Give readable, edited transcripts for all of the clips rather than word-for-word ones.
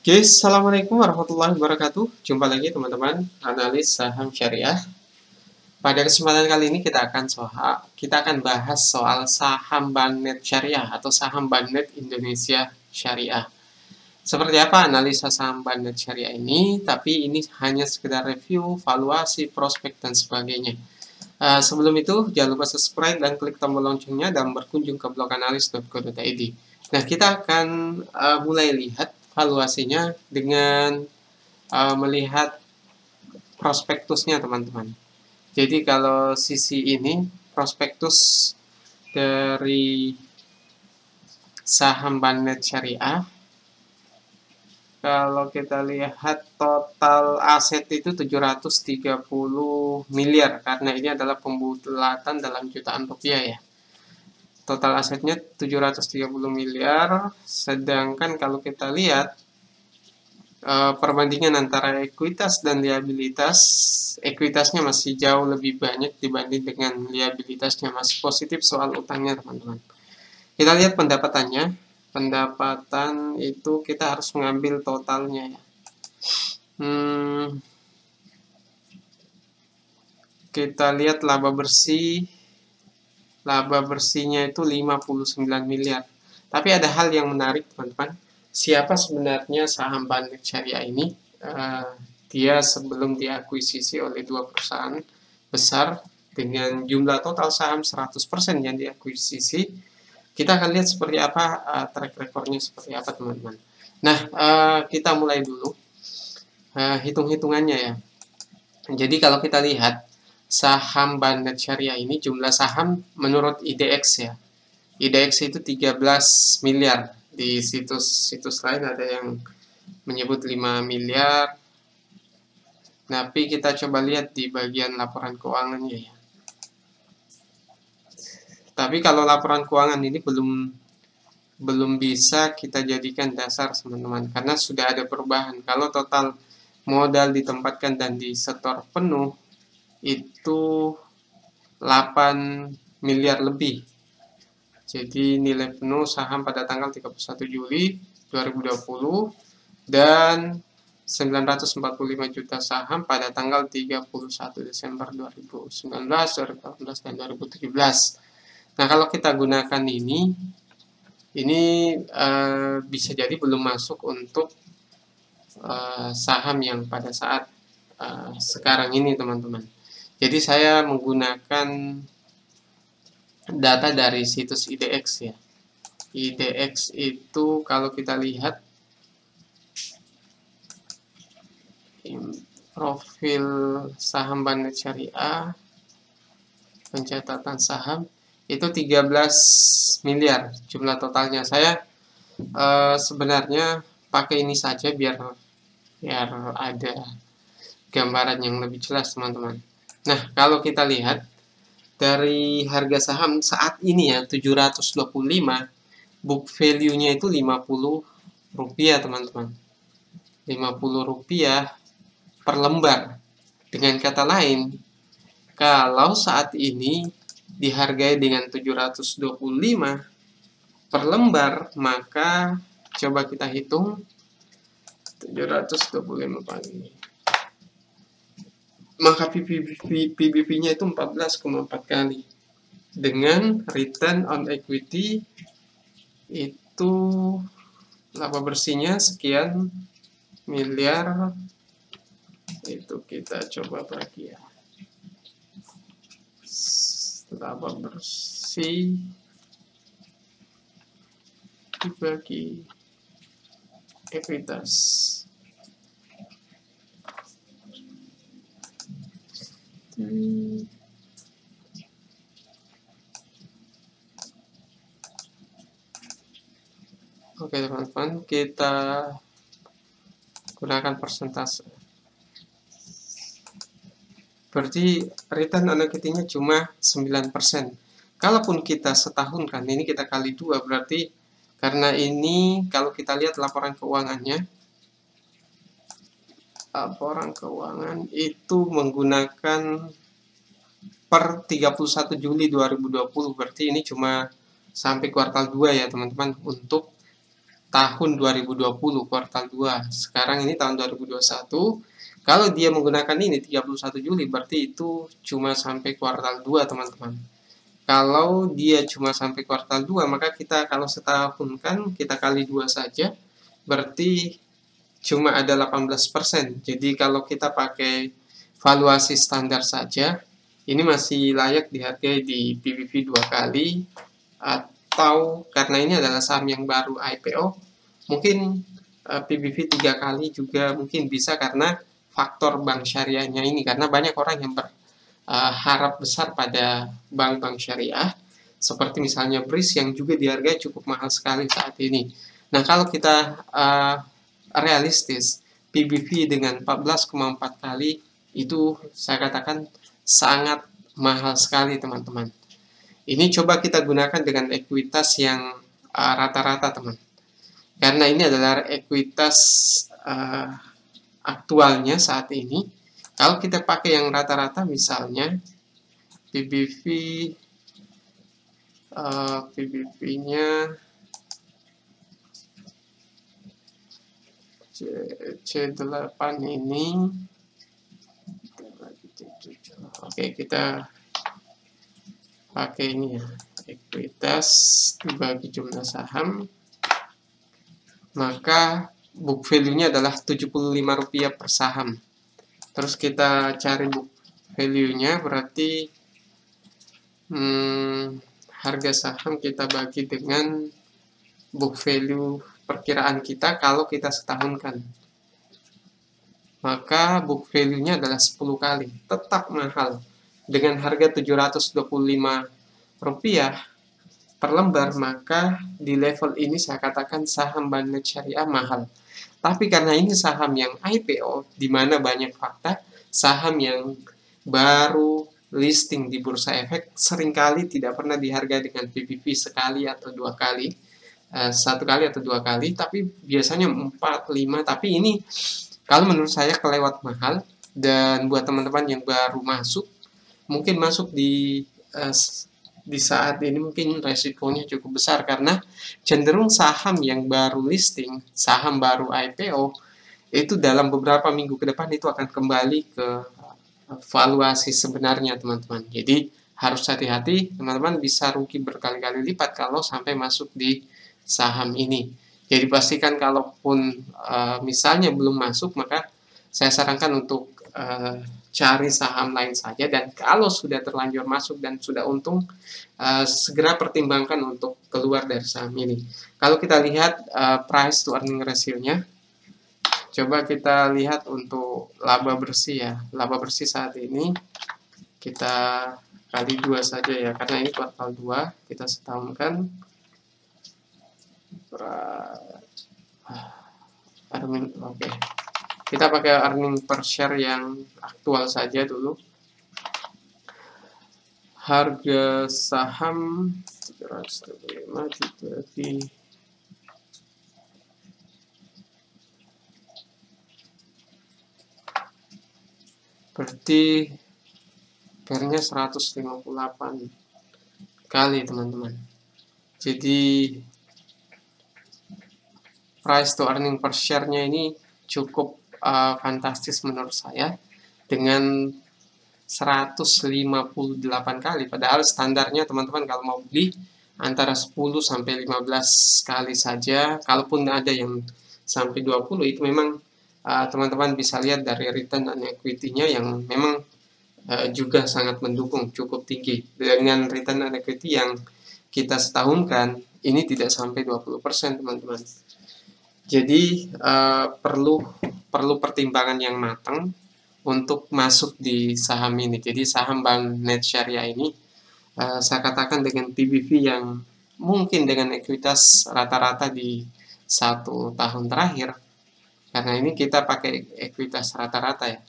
Oke, assalamualaikum warahmatullahi wabarakatuh. Jumpa lagi teman-teman, analis saham syariah. Pada kesempatan kali ini kita akan bahas soal saham Banknet Syariah atau saham Banknet Indonesia Syariah. Seperti apa analisa saham Banknet Syariah ini? Tapi ini hanya sekedar review, valuasi, prospek dan sebagainya. Sebelum itu, jangan lupa subscribe dan klik tombol loncengnya dan berkunjung ke blog analis.co.id. Nah, kita akan mulai lihat valuasinya dengan melihat prospektusnya, teman-teman. Jadi kalau sisi ini prospektus dari saham Banknet Syariah, kalau kita lihat total aset itu 730 miliar karena ini adalah pembulatan dalam jutaan rupiah ya. Total asetnya 730 miliar, sedangkan kalau kita lihat perbandingan antara ekuitas dan liabilitas, ekuitasnya masih jauh lebih banyak dibanding dengan liabilitasnya, masih positif soal utangnya teman-teman. Kita lihat pendapatannya. Pendapatan itu kita harus mengambil totalnya ya. Kita lihat laba bersih. Laba bersihnya itu 59 miliar. Tapi ada hal yang menarik teman-teman. Siapa sebenarnya saham Banknet Syariah ini? Dia sebelum diakuisisi oleh dua perusahaan besar dengan jumlah total saham 100% yang diakuisisi. Kita akan lihat seperti apa track recordnya seperti apa teman-teman. Nah, kita mulai dulu hitung-hitungannya ya. Jadi kalau kita lihat saham Banknet Syariah ini jumlah saham menurut IDX ya. IDX itu 13 miliar. Di situs lain ada yang menyebut 5 miliar. Tapi kita coba lihat di bagian laporan keuangannya ya. Tapi kalau laporan keuangan ini belum bisa kita jadikan dasar teman-teman karena sudah ada perubahan. Kalau total modal ditempatkan dan disetor penuh itu 8 miliar lebih. Jadi nilai penuh saham pada tanggal 31 Juli 2020 dan 945 juta saham pada tanggal 31 Desember 2019, 2018 dan 2017. Nah, kalau kita gunakan ini bisa jadi belum masuk untuk saham yang pada saat sekarang ini teman-teman. Jadi saya menggunakan data dari situs IDX ya. IDX itu kalau kita lihat profil saham Banknet Syariah, pencatatan saham itu 13 miliar jumlah totalnya. Saya sebenarnya pakai ini saja biar ada gambaran yang lebih jelas teman-teman. Nah, kalau kita lihat dari harga saham saat ini ya 725, book value-nya itu 50 rupiah teman-teman. 50 rupiah per lembar. Dengan kata lain, kalau saat ini dihargai dengan 725 per lembar, maka coba kita hitung 725 pagi. Maka PBV-nya itu 14,4 kali. Dengan return on equity itu laba bersihnya sekian miliar. Itu kita coba bagi ya. Laba bersih dibagi ekuitas. Oke teman-teman, kita gunakan persentase. Berarti return on equity-nya cuma 9%. Kalaupun kita setahun kan, ini kita kali 2, berarti karena ini kalau kita lihat laporan keuangannya, laporan keuangan itu menggunakan per 31 Juli 2020, berarti ini cuma sampai kuartal 2 ya teman-teman untuk tahun 2020 kuartal 2. Sekarang ini tahun 2021. Kalau dia menggunakan ini 31 Juli berarti itu cuma sampai kuartal 2, teman-teman. Kalau dia cuma sampai kuartal 2, maka kita kalau setahun kan kita kali 2 saja, berarti cuma ada 18%. Jadi kalau kita pakai valuasi standar saja, ini masih layak dihargai di PBV 2 kali, atau karena ini adalah saham yang baru IPO, mungkin PBV 3 kali juga mungkin bisa karena faktor bank syariahnya ini. Karena banyak orang yang berharap besar pada bank-bank syariah, seperti misalnya BRIS yang juga dihargai cukup mahal sekali saat ini. Nah, kalau kita realistis, PBV dengan 14,4 kali itu saya katakan sangat mahal sekali, teman-teman. Ini coba kita gunakan dengan ekuitas yang rata-rata, teman. Karena ini adalah ekuitas aktualnya saat ini. Kalau kita pakai yang rata-rata, misalnya PBV-nya C8 ini. Oke, kita pakai ini ya, ekuitas dibagi jumlah saham, maka book value-nya adalah Rp75 per saham. Terus kita cari book value-nya, berarti harga saham kita bagi dengan book value perkiraan kita kalau kita setahunkan. Maka book value-nya adalah 10 kali. Tetap mahal. Dengan harga Rp725 per lembar, maka di level ini saya katakan saham Bank Net Syariah mahal. Tapi karena ini saham yang IPO, di mana banyak fakta, saham yang baru listing di Bursa Efek seringkali tidak pernah dihargai dengan PBV sekali atau 2 kali. 1 kali atau 2 kali, tapi biasanya 4, 5, tapi ini kalau menurut saya kelewat mahal. Dan buat teman-teman yang baru masuk, mungkin masuk di saat ini mungkin resikonya cukup besar, karena cenderung saham yang baru listing, saham baru IPO, itu dalam beberapa minggu ke depan itu akan kembali ke valuasi sebenarnya, teman-teman. Jadi harus hati-hati, teman-teman bisa rugi berkali-kali lipat kalau sampai masuk di saham ini. Jadi pastikan kalaupun misalnya belum masuk, maka saya sarankan untuk cari saham lain saja. Dan kalau sudah terlanjur masuk dan sudah untung, segera pertimbangkan untuk keluar dari saham ini. Kalau kita lihat price to earning ratio-nya, coba kita lihat untuk laba bersih ya. Laba bersih saat ini kita kali 2 saja ya, karena ini kuartal 2, kita setahunkan. Oke. Kita pakai earning per share yang aktual saja dulu. Harga saham 305 dibagi berarti PR-nya 158 kali, teman-teman. Jadi price to earning per share-nya ini cukup fantastis menurut saya, dengan 158 kali. Padahal standarnya, teman-teman, kalau mau beli antara 10 sampai 15 kali saja. Kalaupun ada yang sampai 20, itu memang teman-teman bisa lihat dari return on equity-nya yang memang juga sangat mendukung, cukup tinggi. Dengan return on equity yang kita setahunkan, ini tidak sampai 20%, teman-teman. Jadi perlu pertimbangan yang matang untuk masuk di saham ini. Jadi saham Bank Net Syariah ini saya katakan dengan PBV yang mungkin dengan ekuitas rata-rata di 1 tahun terakhir, karena ini kita pakai ekuitas rata-rata ya,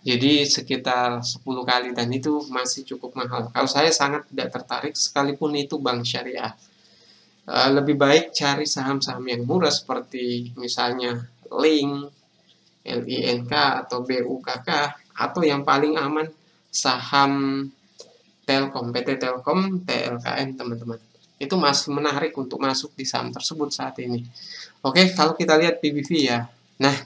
jadi sekitar 10 kali, dan itu masih cukup mahal. Kalau saya sangat tidak tertarik, sekalipun itu bank syariah. Lebih baik cari saham-saham yang murah seperti misalnya Link, LINK, atau BUKK, atau yang paling aman saham Telkom, PT Telkom, TLKM, teman-teman. itu masih menarik untuk masuk di saham tersebut saat ini. Oke, kalau kita lihat PBV ya. Nah,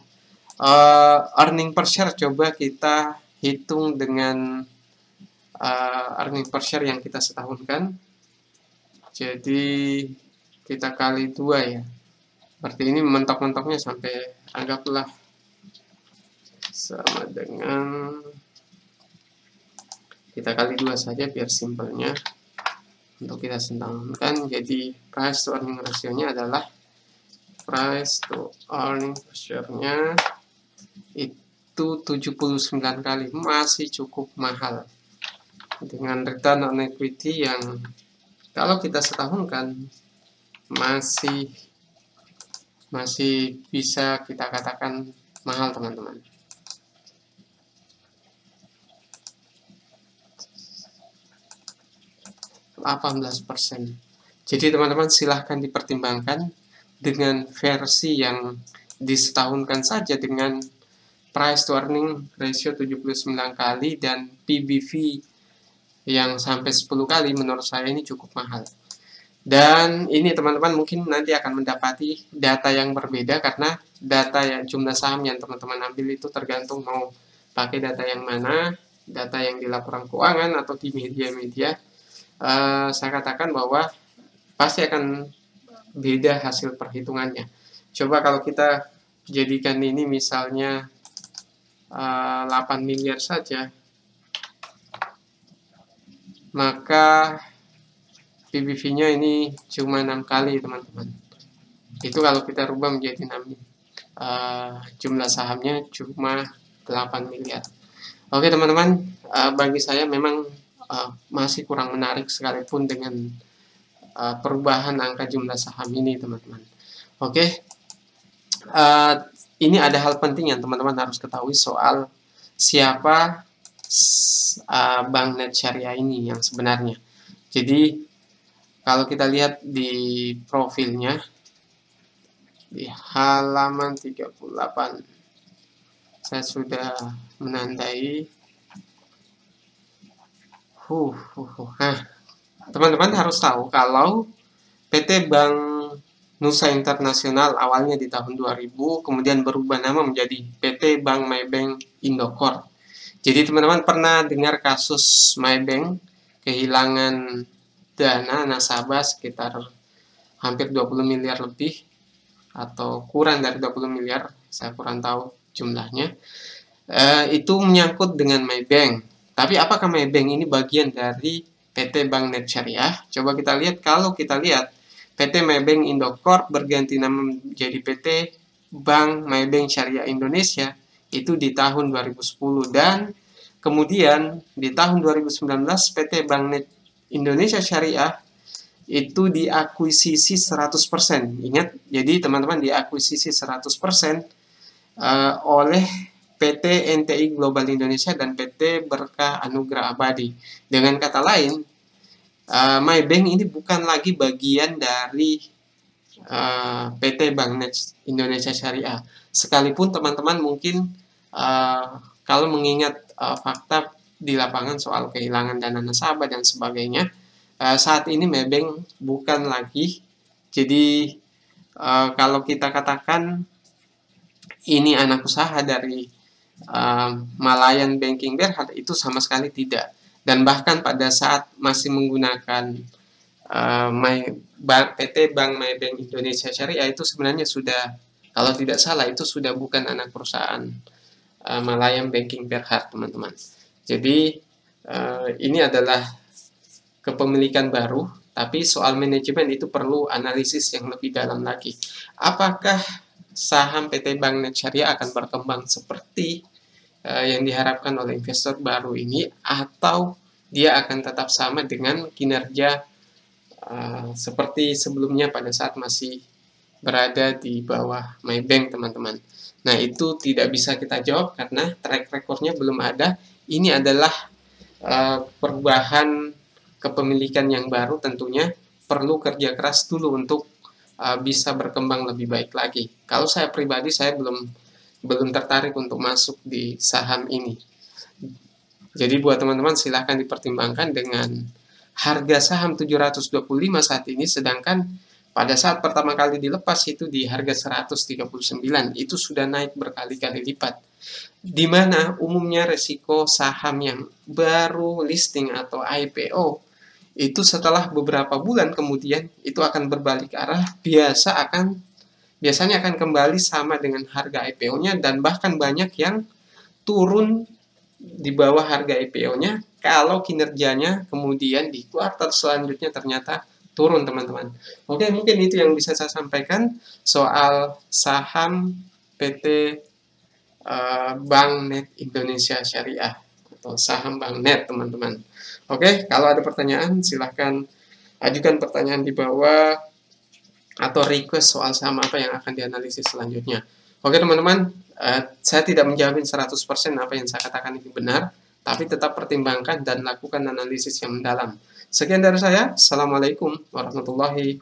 earning per share coba kita hitung dengan earning per share yang kita setahunkan. Jadi kita kali 2 ya. Berarti ini mentok-mentoknya sampai anggaplah sama dengan kita kali 2 saja biar simpelnya untuk kita setahunkan. Jadi price to earning ratio-nya adalah price to earning per share-nya itu 79 kali, masih cukup mahal dengan return on equity yang kalau kita setahunkan masih bisa kita katakan mahal, teman-teman. %18. Jadi teman-teman silahkan dipertimbangkan dengan versi yang disetahunkan saja dengan price to earning ratio 79 kali dan PBV yang sampai 10 kali, menurut saya ini cukup mahal. Dan ini teman-teman mungkin nanti akan mendapati data yang berbeda karena data yang jumlah saham yang teman-teman ambil itu tergantung mau pakai data yang mana, data yang di laporan keuangan atau di media-media. Saya katakan bahwa pasti akan beda hasil perhitungannya. Coba kalau kita jadikan ini misalnya 8 miliar saja, maka PBV-nya ini cuma 6 kali, teman-teman. Itu kalau kita rubah menjadi 6, jumlah sahamnya cuma 8 miliar. Oke, teman-teman, bagi saya memang masih kurang menarik sekalipun dengan perubahan angka jumlah saham ini, teman-teman. Oke, ini ada hal penting yang teman-teman harus ketahui soal siapa Bank Net Syariah ini yang sebenarnya. Jadi kalau kita lihat di profilnya di halaman 38, saya sudah menandai. Nah, teman-teman harus tahu kalau PT Bank Nusa Internasional awalnya di tahun 2000, kemudian berubah nama menjadi PT Bank Maybank Indocor. Jadi teman-teman pernah dengar kasus Maybank kehilangan dana nasabah sekitar hampir 20 miliar lebih atau kurang dari 20 miliar, saya kurang tahu jumlahnya. Itu menyangkut dengan Maybank. Tapi apakah Maybank ini bagian dari PT Bank Net Syariah? Coba kita lihat. Kalau kita lihat PT Maybank Indocor berganti nama menjadi PT Bank Maybank Syariah Indonesia itu di tahun 2010, dan kemudian di tahun 2019 PT Bank Net Indonesia Syariah itu diakuisisi 100%. Ingat, jadi teman-teman diakuisisi 100% oleh PT NTI Global Indonesia dan PT Berkah Anugrah Abadi. Dengan kata lain, Maybank ini bukan lagi bagian dari PT Bank Net Indonesia Syariah. Sekalipun teman-teman mungkin kalau mengingat fakta di lapangan soal kehilangan dana nasabah dan sebagainya, saat ini Maybank bukan lagi. Jadi kalau kita katakan ini anak usaha dari Malayan Banking Berhad, itu sama sekali tidak. Dan bahkan pada saat masih menggunakan PT Bank Maybank Indonesia Syariah itu sebenarnya sudah, kalau tidak salah itu sudah bukan anak perusahaan Malayan Banking Berhad, teman-teman. Jadi ini adalah kepemilikan baru, tapi soal manajemen itu perlu analisis yang lebih dalam lagi. Apakah saham PT Bank Net Syariah akan berkembang seperti yang diharapkan oleh investor baru ini, atau dia akan tetap sama dengan kinerja seperti sebelumnya pada saat masih berada di bawah Maybank, teman-teman. Nah, itu tidak bisa kita jawab karena track record-nya belum ada. Ini adalah perubahan kepemilikan yang baru, tentunya perlu kerja keras dulu untuk bisa berkembang lebih baik lagi. Kalau saya pribadi, saya belum tertarik untuk masuk di saham ini. Jadi buat teman-teman silahkan dipertimbangkan dengan harga saham 725 saat ini, sedangkan pada saat pertama kali dilepas itu di harga 139, itu sudah naik berkali-kali lipat. Di mana umumnya resiko saham yang baru listing atau IPO itu setelah beberapa bulan kemudian itu akan berbalik arah, biasanya akan kembali sama dengan harga IPO-nya, dan bahkan banyak yang turun di bawah harga IPO-nya kalau kinerjanya kemudian di kuartal selanjutnya ternyata turun, teman-teman. Oke, mungkin itu yang bisa saya sampaikan soal saham PT Bank Net Indonesia Syariah atau saham Bank Net, teman-teman. Oke, kalau ada pertanyaan silahkan ajukan pertanyaan di bawah atau request soal saham apa yang akan dianalisis selanjutnya. Oke teman-teman, saya tidak menjamin 100% apa yang saya katakan ini benar, tapi tetap pertimbangkan dan lakukan analisis yang mendalam. Sekian dari saya. Assalamualaikum warahmatullahi